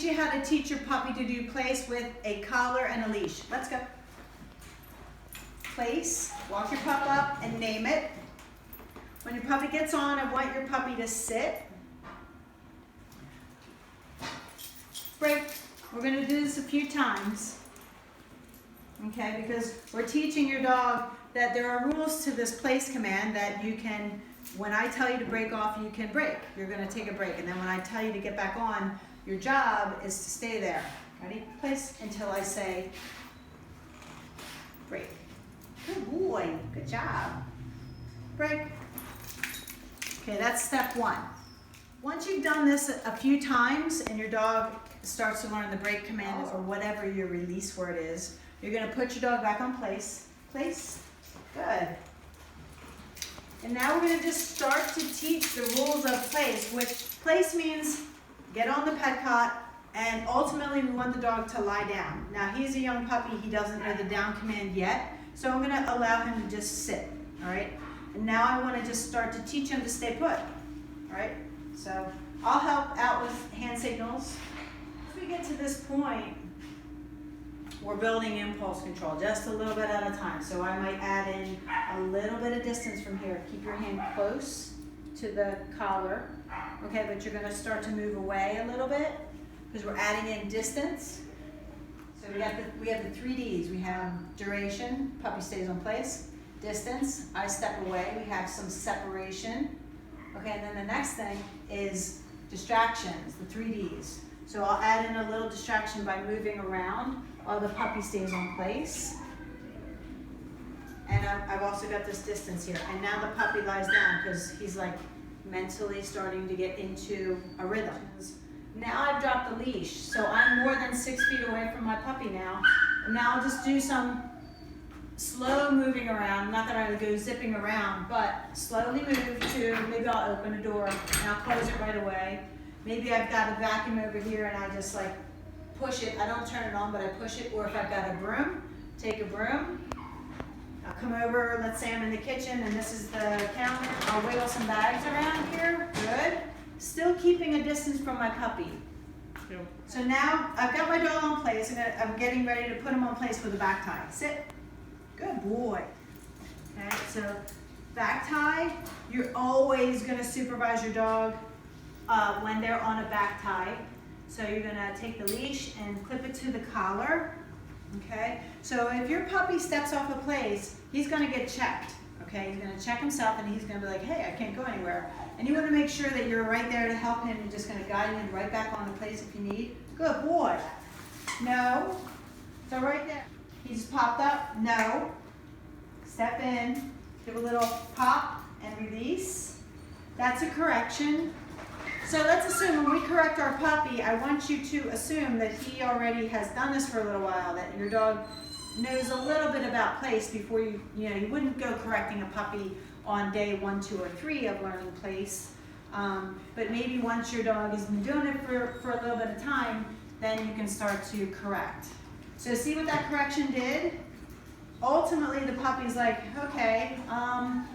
you how to teach your puppy to do place with a collar and a leash. Let's go. Place, walk your pup up and name it. When your puppy gets on, I want your puppy to sit. Break. We're going to do this a few times, okay, because we're teaching your dog that there are rules to this place command that you can, when I tell you to break off, you can break. You're going to take a break. And then when I tell you to get back on, your job is to stay there. Ready? Place until I say break. Good boy. Good job. Break. Okay, that's step one. Once you've done this a few times and your dog starts to learn the break command or whatever your release word is, you're going to put your dog back on place. Place. Good. And now we're going to just start to teach the rules of place, which place means get on the pet cot, and ultimately we want the dog to lie down. Now he's a young puppy, he doesn't know the down command yet, so I'm going to allow him to just sit, all right? And now I want to just start to teach him to stay put, all right? So I'll help out with hand signals. As we get to this point, we're building impulse control just a little bit at a time. So I might add in a little bit of distance from here. Keep your hand close to the collar, okay? But you're gonna start to move away a little bit because we're adding in distance. So we have the 3 Ds. We have duration, puppy stays on place. Distance, I step away. We have some separation. Okay, and then the next thing is distractions, the 3 Ds. So I'll add in a little distraction by moving around while the puppy stays on place. And I've also got this distance here. And now the puppy lies down because he's like mentally starting to get into a rhythm. Now I've dropped the leash, so I'm more than 6 feet away from my puppy now. And now I'll just do some slow moving around. Not that I would go zipping around, but slowly move to, maybe I'll open a door and I'll close it right away. Maybe I've got a vacuum over here and I just like push it. I don't turn it on, but I push it. Or if I've got a broom, take a broom. I'll come over, let's say I'm in the kitchen and this is the counter. I'll wiggle some bags around here. Good. Still keeping a distance from my puppy. So now I've got my dog on place. I'm getting ready to put him on place with a back tie. Sit. Good boy. Okay, so back tie. You're always going to supervise your dog when they're on a back tie. So you're going to take the leash and clip it to the collar. Okay, so if your puppy steps off a place, he's going to get checked. Okay, he's going to check himself and he's going to be like, hey, I can't go anywhere. And you want to make sure that you're right there to help him and just going to guide him right back on the place if you need. Good boy. No. So right there. He's popped up. No. Step in. Give a little pop and release. That's a correction. So let's assume when we correct our puppy, I want you to assume that he already has done this for a little while, that your dog knows a little bit about place before you wouldn't go correcting a puppy on day 1, 2, or 3 of learning place. But maybe once your dog has been doing it for a little bit of time, then you can start to correct. So see what that correction did? Ultimately, the puppy's like, okay,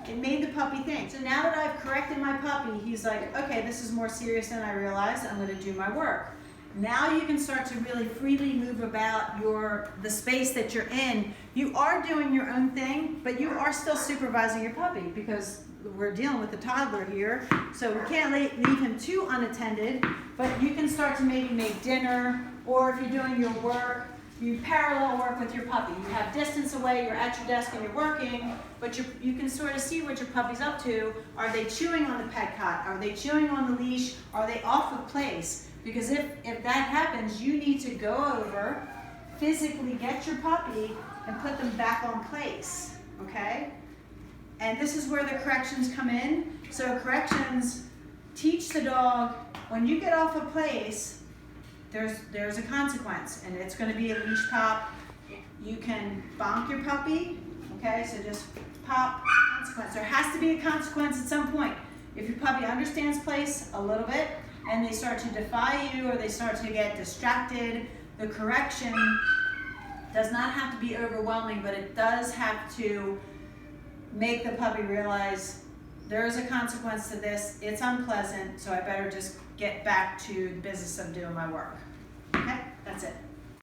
it made the puppy think. So now that I've corrected my puppy, he's like, okay, this is more serious than I realized. I'm going to do my work. Now you can start to really freely move about the space that you're in. You are doing your own thing, but you are still supervising your puppy because we're dealing with a toddler here. So we can't leave him too unattended, but you can start to maybe make dinner, or if you're doing your work, you parallel work with your puppy. You have distance away, you're at your desk and you're working, but you can sort of see what your puppy's up to. Are they chewing on the pet cot? Are they chewing on the leash? Are they off of place? Because if that happens, you need to go over, physically get your puppy and put them back on place, okay? And this is where the corrections come in. So corrections teach the dog, when you get off of place, there's a consequence, and it's going to be a leash pop. You can bonk your puppy, okay? So just pop, consequence. There has to be a consequence at some point. If your puppy understands place a little bit, and they start to defy you, or they start to get distracted, the correction does not have to be overwhelming, but it does have to make the puppy realize there is a consequence to this, it's unpleasant, so I better just get back to the business of doing my work. That's it.